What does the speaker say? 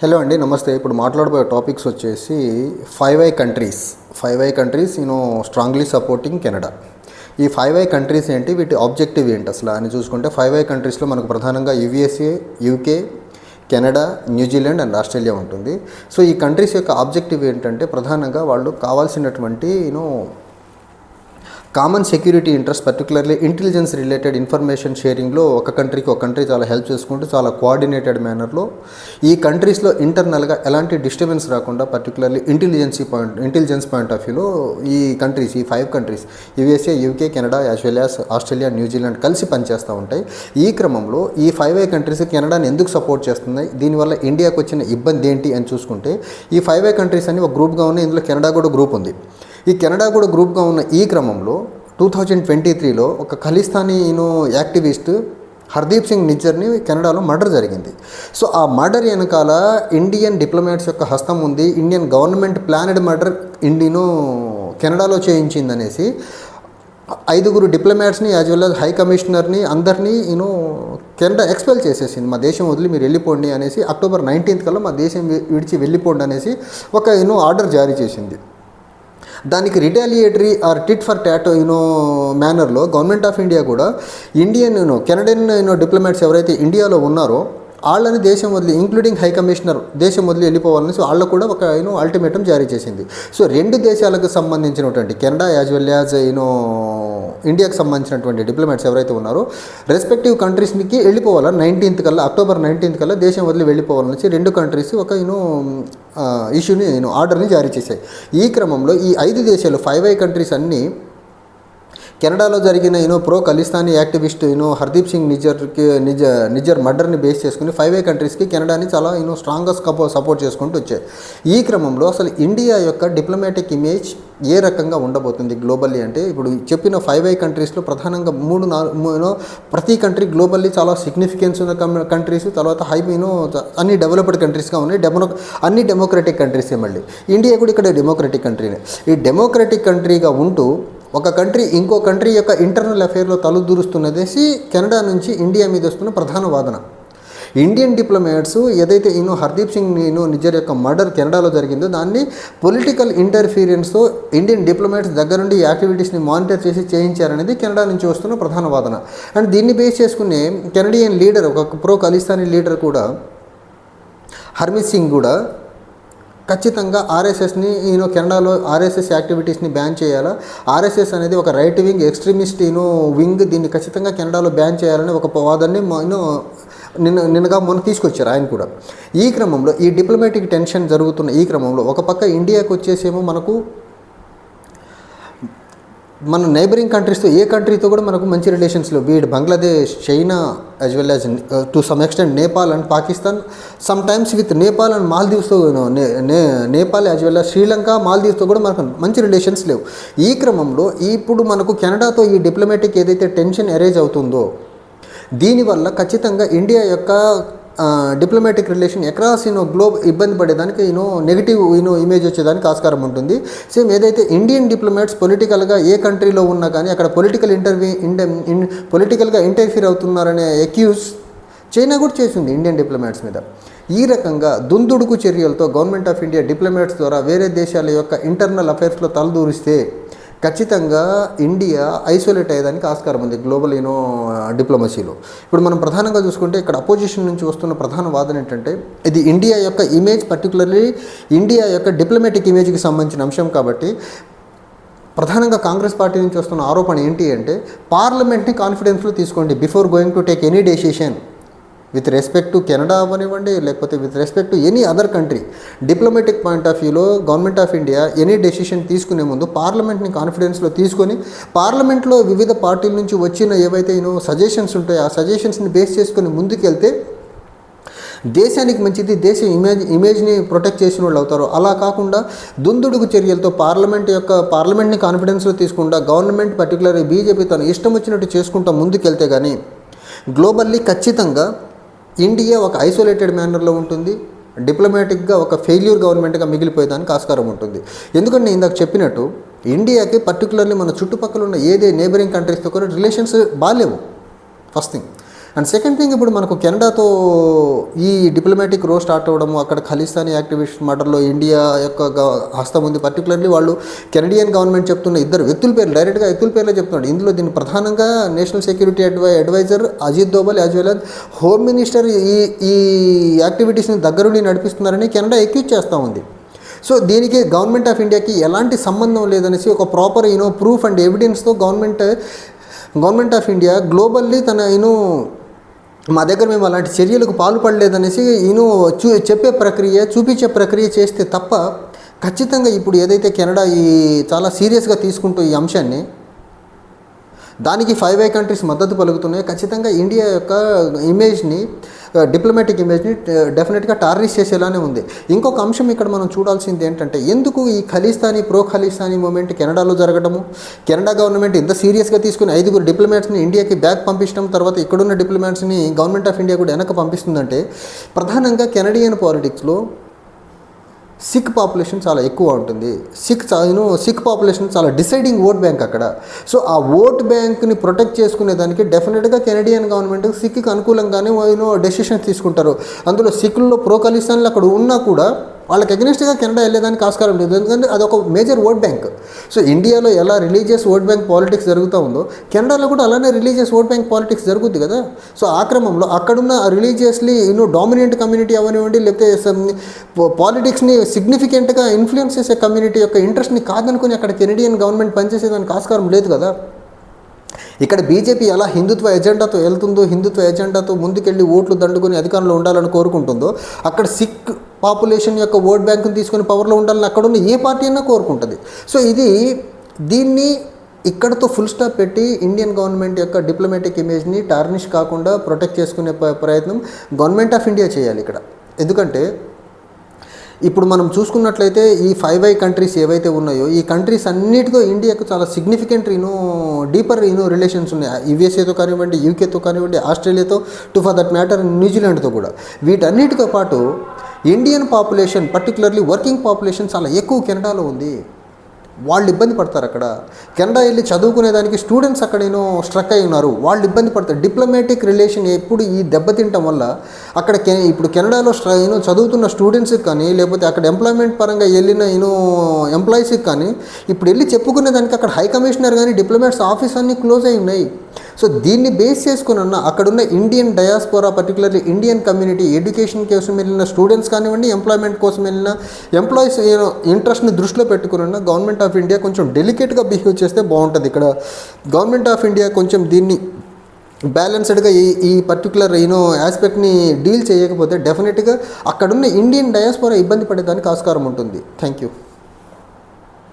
Hello అండి, నమస్తే. ఇప్పుడు మాట్లాడబోయే టాపిక్స్ వచ్చేసి 5I countries. 5I countries strongly supporting Canada. ఈ 5I కంట్రీస్ ఏంటి, వీటి ఆబ్జెక్టివ్ ఏంటి అసలు అని చూసుకుంటే 5I కంట్రీస్లో మనకు ప్రధానంగా USA, UK, Canada, New Zealand and Australia ఉంటుంది. సో ఈ కంట్రీస్ యొక్క ఆబ్జెక్టివ్ ఏంటంటే ప్రధానంగా వాళ్ళు కావాల్సినటువంటి common security interest, particularly intelligence related information షేరింగ్లో ఒక కంట్రీ చాలా హెల్ప్ చేసుకుంటూ చాలా కోఆర్డినేటెడ్ మేనర్లో ఈ కంట్రీస్లో ఇంటర్నల్గా ఎలాంటి డిస్టర్బెన్స్ రాకుండా పర్టికులర్లీ ఇంటెలిజెన్స్ పాయింట్ ఆఫ్ వ్యూలో ఈ 5 countries USA, UK, Canada as well as Australia, New Zealand కలిసి పనిచేస్తూ ఉంటాయి. ఈ క్రమంలో ఈ 5I కంట్రీస్ కెనడాని ఎందుకు సపోర్ట్ చేస్తున్నాయి, దీనివల్ల ఇండియాకు వచ్చిన ఇబ్బంది ఏంటి అని చూసుకుంటే ఈ 5I కంట్రీస్ అని ఒక గ్రూప్గా ఉన్నాయి. ఇందులో కెనడా కూడా గ్రూప్ ఉంది. ఈ కెనడా కూడా గ్రూప్గా ఉన్న ఈ క్రమంలో 2023లో ఒక ఖలిస్తానీ యాక్టివిస్ట్ హర్దీప్ సింగ్ నిజ్జర్ని కెనడాలో మర్డర్ జరిగింది. సో ఆ మర్డర్ వెనకాల ఇండియన్ డిప్లొమాట్స్ యొక్క హస్తం ఉంది. ఇండియన్ గవర్నమెంట్ ప్లానెడ్ మర్డర్ కెనడాలో చేయించిందనేసి 5 డిప్లొమాట్స్ని యాజ్ వెల్ యాజ్ హై కమిషనర్ని అందరినీ కెనడా ఎక్స్పెల్ చేసేసింది. మా దేశం వదిలి మీరు వెళ్ళిపోండి అనేసి October 19th కల్లా మా దేశం విడిచి వెళ్ళిపోండి అనేసి ఒక ఆర్డర్ జారీ చేసింది. దానికి retaliatory or tit for tat మేనర్లో గవర్నమెంట్ ఆఫ్ ఇండియా కూడా ఇండియన్ కెనడియన్ డిప్లొమాట్స్ ఎవరైతే ఇండియాలో ఉన్నారో వాళ్ళని దేశం వదిలి, ఇంక్లూడింగ్ హై కమిషనర్ దేశం వదిలి వెళ్ళిపోవాలని వాళ్ళకు కూడా ఒక అల్టిమేటం జారీ చేసింది. సో 2 దేశాలకు సంబంధించినటువంటి కెనడా యాజ్ వెల్ యాజ్ ఇండియాకు సంబంధించినటువంటి డిప్లొమాట్స్ ఎవరైతే ఉన్నారో రెస్పెక్టివ్ కంట్రీస్కి వెళ్ళిపోవాలని October 19th కల్లా దేశం వదిలి వెళ్ళిపోవాలని 2 కంట్రీస్ ఒక ఇష్యూని ఆర్డర్ని జారీ చేశాయి. ఈ క్రమంలో ఈ 5 దేశాలు 5I కంట్రీస్ అన్నీ కెనడాలో జరిగిన ప్రో ఖలిస్తానీ యాక్టివిస్ట్ హర్దీప్ సింగ్ నిజ్జర్ మర్డర్ని బేస్ చేసుకుని 5I కంట్రీస్కి కెనడాని చాలా స్ట్రాంగ్గా సపోర్ట్ చేసుకుంటూ వచ్చాయి. ఈ క్రమంలో అసలు ఇండియా యొక్క డిప్లొమాటిక్ ఇమేజ్ ఏ రకంగా ఉండబోతుంది గ్లోబల్లీ అంటే, ఇప్పుడు చెప్పిన 5I కంట్రీస్లో ప్రధానంగా 3-4 ప్రతి కంట్రీ గ్లోబల్లీ చాలా సిగ్నిఫికెన్స్ ఉన్న కంట్రీస్, తర్వాత అన్ని డెవలప్డ్ కంట్రీస్గా ఉన్నాయి. అన్ని డెమోక్రటిక్ కంట్రీసే. మళ్ళీ ఇండియా కూడా ఇక్కడ డెమోక్రటిక్ కంట్రీనే. ఈ డెమోక్రటిక్ కంట్రీగా ఉంటూ ఒక కంట్రీ ఇంకో కంట్రీ యొక్క ఇంటర్నల్ అఫేర్లో తలదూరుస్తున్నదేసి కెనడా నుంచి ఇండియా మీద వస్తున్న ప్రధాన వాదన. ఇండియన్ డిప్లొమాట్స్ ఏదైతే హర్దీప్ సింగ్ నిజ్జర్ యొక్క మర్డర్ కెనడాలో జరిగిందో దాన్ని పొలిటికల్ ఇంటర్ఫీరెన్స్తో ఇండియన్ డిప్లొమాట్స్ దగ్గర నుండి యాక్టివిటీస్ని మానిటర్ చేసి చేయించారనేది కెనడా నుంచి వస్తున్న ప్రధాన వాదన. అండ్ దీన్ని బేస్ చేసుకునే కెనడియన్ లీడర్, ఒక ప్రో ఖలిస్తానీ లీడర్ కూడా హర్మిత్ సింగ్ కూడా ఖచ్చితంగా ఆర్ఎస్ఎస్ని కెనడాలో ఆర్ఎస్ఎస్ యాక్టివిటీస్ని బ్యాన్ చేయాలా, ఆర్ఎస్ఎస్ అనేది ఒక రైట్ వింగ్ ఎక్స్ట్రీమిస్ట్ వింగ్, దీన్ని ఖచ్చితంగా కెనడాలో బ్యాన్ చేయాలని ఒక వాదాన్ని నిన్నగా మొన్న తీసుకొచ్చారు ఆయన కూడా. ఈ క్రమంలో ఈ డిప్లొమాటిక్ టెన్షన్ జరుగుతున్న ఈ క్రమంలో ఒక పక్క ఇండియాకు వచ్చేసేమో మన నైబరింగ్ కంట్రీస్తో ఏ కంట్రీతో కూడా మనకు మంచి రిలేషన్స్లో బీడ్ Bangladesh, China as well as to some extent Nepal and Pakistan, sometimes with Nepal and మాల్దీవ్స్తో Nepal as well as Sri Lanka, మాల్దీవ్స్తో కూడా మనకు మంచి రిలేషన్స్ లేవు. ఈ క్రమంలో ఇప్పుడు మనకు కెనడాతో ఈ డిప్లొమాటిక్ ఏదైతే టెన్షన్ అరేంజ్ అవుతుందో దీనివల్ల ఖచ్చితంగా ఇండియా యొక్క డిప్లొమాటిక్ రిలేషన్ అక్రాస్ గ్లోబ్ ఇబ్బంది పడేదానికి నెగిటివ్ ఇమేజ్ వచ్చేదానికి ఆస్కారం ఉంటుంది. సేమ్ ఏదైతే ఇండియన్ డిప్లొమాట్స్ పొలిటికల్గా ఏ కంట్రీలో ఉన్నా కానీ అక్కడ పొలిటికల్గా ఇంటర్ఫీర్ అవుతున్నారనే అక్యూజ్ చైనా కూడా చేసింది ఇండియన్ డిప్లొమాట్స్ మీద. ఈ రకంగా దుందుడుకు చర్యలతో గవర్నమెంట్ ఆఫ్ ఇండియా డిప్లొమాట్స్ ద్వారా వేరే దేశాల యొక్క ఇంటర్నల్ అఫైర్స్లో తలదూరిస్తే ఖచ్చితంగా ఇండియా ఐసోలేట్ అయ్యేదానికి ఆస్కారం ఉంది గ్లోబల్ డిప్లొమసీలో. ఇప్పుడు మనం ప్రధానంగా చూసుకుంటే ఇక్కడ అపోజిషన్ నుంచి వస్తున్న ప్రధాన వాదన ఏంటంటే ఇది ఇండియా యొక్క ఇమేజ్, పర్టికులర్లీ ఇండియా యొక్క డిప్లొమాటిక్ ఇమేజ్కి సంబంధించిన అంశం కాబట్టి ప్రధానంగా కాంగ్రెస్ పార్టీ నుంచి వస్తున్న ఆరోపణ ఏంటి అంటే పార్లమెంట్ని కాన్ఫిడెన్స్లో తీసుకోండి before going to take any decision with respect to Canada అవ్వనివ్వండి, లేకపోతే with respect to any other country. Diplomatic point of వ్యూలో government of India any decision తీసుకునే ముందు పార్లమెంట్ని కాన్ఫిడెన్స్లో తీసుకొని పార్లమెంట్లో వివిధ పార్టీల నుంచి వచ్చిన ఏవైతే సజెషన్స్ ఉంటాయో ఆ సజెషన్స్ని బేస్ చేసుకొని ముందుకెళ్తే దేశానికి మంచిది, దేశ ఇమేజ్ని ప్రొటెక్ట్ చేసిన వాళ్ళు అవుతారు. అలా కాకుండా దుందుడుకు చర్యలతో పార్లమెంట్ని కాన్ఫిడెన్స్లో తీసుకుంటా గవర్నమెంట్ పర్టికులర్ బీజేపీ తను ఇష్టం వచ్చినట్టు చేసుకుంటా ముందుకెళ్తే కానీ గ్లోబల్లీ ఖచ్చితంగా ఇండియా ఒక ఐసోలేటెడ్ మేనర్లో ఉంటుంది, డిప్లొమాటిక్గా ఒక ఫెయిల్యూర్ గవర్నమెంట్గా మిగిలిపోయేదానికి ఆస్కారం ఉంటుంది. ఎందుకంటే ఇందాక చెప్పినట్టు ఇండియాకి పర్టికులర్లీ మన చుట్టుపక్కల ఉన్న ఏదే నేబరింగ్ కంట్రీస్తో కూడా రిలేషన్స్ బాగాలేవు. First thing and second thing, ఇప్పుడు మనకు కెనడాతో ఈ డిప్లొమాటిక్ రో స్టార్ట్ అవ్వడము, అక్కడ ఖలిస్తానీ యాక్టివిస్ట్ మర్డర్లో ఇండియా యొక్క హస్తం ఉంది. పర్టికులర్లీ వాళ్ళు కెనడియన్ గవర్నమెంట్ చెప్తున్న ఇద్దరు వ్యక్తుల పేర్లు, డైరెక్ట్గా వ్యక్తుల పేర్లే చెప్తున్నాడు. ఇందులో దీన్ని ప్రధానంగా national security adviser Ajit Doval as well as home minister ఈ యాక్టివిటీస్ని దగ్గరుండి నడిపిస్తున్నారని కెనడా అక్యూజ్ చేస్తూ ఉంది. సో దీనికి గవర్నమెంట్ ఆఫ్ ఇండియాకి ఎలాంటి సంబంధం లేదనేసి ఒక ప్రాపర్ ప్రూఫ్ అండ్ ఎవిడెన్స్తో గవర్నమెంట్ ఆఫ్ ఇండియా గ్లోబల్లీ తన మా దగ్గర మేము అలాంటి చర్యలకు పాల్పడలేదనేసి చెప్పే ప్రక్రియ, చూపించే ప్రక్రియ చేస్తే తప్ప ఖచ్చితంగా ఇప్పుడు ఏదైతే కెనడా చాలా సీరియస్గా తీసుకుంటూ ఈ అంశాన్ని, దానికి 5 కంట్రీస్ మద్దతు పలుకుతున్నాయి. ఖచ్చితంగా ఇండియా యొక్క ఇమేజ్ని, డిప్లొమాటిక్ ఇమేజ్ని డెఫినెట్గా టార్నిష్ చేసేలానే ఉంది. ఇంకొక అంశం ఇక్కడ మనం చూడాల్సింది ఏంటంటే, ఎందుకు ఈ ప్రో ఖలిస్తానీ మూమెంట్ కెనడాలో జరగడము, కెనడా గవర్నమెంట్ ఇంత సీరియస్గా తీసుకుని 5 డిప్లొమాట్స్ని ఇండియాకి బ్యాక్ పంపించడం, తర్వాత ఇక్కడున్న డిప్లొమాట్స్ని గవర్నమెంట్ ఆఫ్ ఇండియా కూడా వెనక పంపిస్తుందంటే, ప్రధానంగా కెనడియన్ పాలిటిక్స్లో సిక్ పాపులేషన్ చాలా ఎక్కువ ఉంటుంది. సిక్ పాపులేషన్ చాలా డిసైడింగ్ ఓట్ బ్యాంక్ అక్కడ. సో ఆ ఓట్ బ్యాంక్ని ప్రొటెక్ట్ చేసుకునేదానికి డెఫినెట్గా కెనడియన్ గవర్నమెంట్ సిక్కి అనుకూలంగానే డెసిషన్స్ తీసుకుంటారు. అందులో సిక్లో ప్రో ఖలిస్తాన్లు అక్కడ ఉన్నా కూడా వాళ్ళకి అగెనిస్ట్గా కెనడా వెళ్ళేదానికి ఆస్కారం లేదు, ఎందుకంటే అదొక మేజర్ ఓట్ బ్యాంక్. సో ఇండియాలో ఎలా రిలీజియస్ ఓట్ బ్యాంక్ పాలిటిక్స్ జరుగుతూ ఉందో, కెనడాలో కూడా అలానే రిలీజియస్ ఓట్ బ్యాంక్ పాలిటిక్స్ జరుగుద్ది కదా. సో ఆ క్రమంలో అక్కడున్న రిలీజియస్లీ డామినెంట్ కమ్యూనిటీ అవనివ్వండి, లేకపోతే పాలిటిక్స్ని సిగ్నిఫికెంట్గా ఇన్ఫ్లుయెన్స్ చేసే కమ్యూనిటీ యొక్క ఇంట్రెస్ట్ని కాదనుకుని అక్కడ కెనడియన్ గవర్నమెంట్ పనిచేసేదానికి ఆస్కారం లేదు కదా. ఇక్కడ బీజేపీ ఎలా హిందుత్వ ఎజెండాతో వెళ్తుందో, హిందుత్వ ఎజెండాతో ముందుకెళ్ళి ఓట్లు దండుకొని అధికారంలో ఉండాలని కోరుకుంటుందో, అక్కడ సిక్ పాపులేషన్ యొక్క ఓట్ బ్యాంకుని తీసుకొని పవర్లో ఉండాలని అక్కడున్న ఏ పార్టీ అయినా కోరుకుంటుంది. సో దీన్ని ఇక్కడతో ఫుల్ స్టాప్ పెట్టి ఇండియన్ గవర్నమెంట్ యొక్క డిప్లొమాటిక్ ఇమేజ్ని టార్నిష్ కాకుండా ప్రొటెక్ట్ చేసుకునే ప్రయత్నం గవర్నమెంట్ ఆఫ్ ఇండియా చేయాలి ఇక్కడ. ఎందుకంటే ఇప్పుడు మనం చూసుకున్నట్లయితే ఈ 5 కంట్రీస్ ఏవైతే ఉన్నాయో, ఈ కంట్రీస్ అన్నిటితో ఇండియాకు చాలా సిగ్నిఫికెంట్ డీపర్ రిలేషన్స్ ఉన్నాయి. యుఎస్ఏతో కానివ్వండి, యూకేతో కానివ్వండి, ఆస్ట్రేలియాతో, ఫర్ దట్ మ్యాటర్ న్యూజిలాండ్తో కూడా. వీటన్నిటితో పాటు Indian population, particularly working population చాలా ఎక్కువ కెనడాలో ఉంది. వాళ్ళు ఇబ్బంది పడతారు. అక్కడ కెనడా వెళ్ళి చదువుకునేదానికి స్టూడెంట్స్ అక్కడ స్ట్రక్ అయి ఉన్నారు, వాళ్ళు ఇబ్బంది పడతారు. డిప్లొమాటిక్ రిలేషన్ ఎప్పుడు దెబ్బతింటం వల్ల అక్కడ ఇప్పుడు కెనడాలో చదువుతున్న స్టూడెంట్స్కి కానీ, లేకపోతే అక్కడ ఎంప్లాయ్మెంట్ పరంగా వెళ్ళిన ఎంప్లాయీస్కి కానీ ఇప్పుడు వెళ్ళి చెప్పుకునేదానికి అక్కడ హై కమిషనర్ కానీ డిప్లొమాట్స్ ఆఫీస్ అన్నీ క్లోజ్ అయి ఉన్నాయి. సో దీన్ని బేస్ చేసుకుని అక్కడున్న Indian diaspora, particularly Indian community, education కోసం వెళ్ళిన స్టూడెంట్స్ కానివ్వండి, ఎంప్లాయ్మెంట్ కోసం వెళ్ళిన ఎంప్లాయీస్ ఇంట్రెస్ట్ని దృష్టిలో పెట్టుకున్న గవర్నమెంట్ ఆఫ్ ఇండియా కొంచెం డెలికేట్గా బిహేవ్ చేస్తే బాగుంటుంది. ఇక్కడ గవర్నమెంట్ ఆఫ్ ఇండియా కొంచెం దీన్ని బ్యాలెన్స్డ్గా ఈ పర్టికులర్ ఆస్పెక్ట్ని డీల్ చేయకపోతే డెఫినెట్గా అక్కడున్న ఇండియన్ డయాస్పోరా ఇబ్బంది పడేదానికి ఆస్కారం ఉంటుంది. Thank you.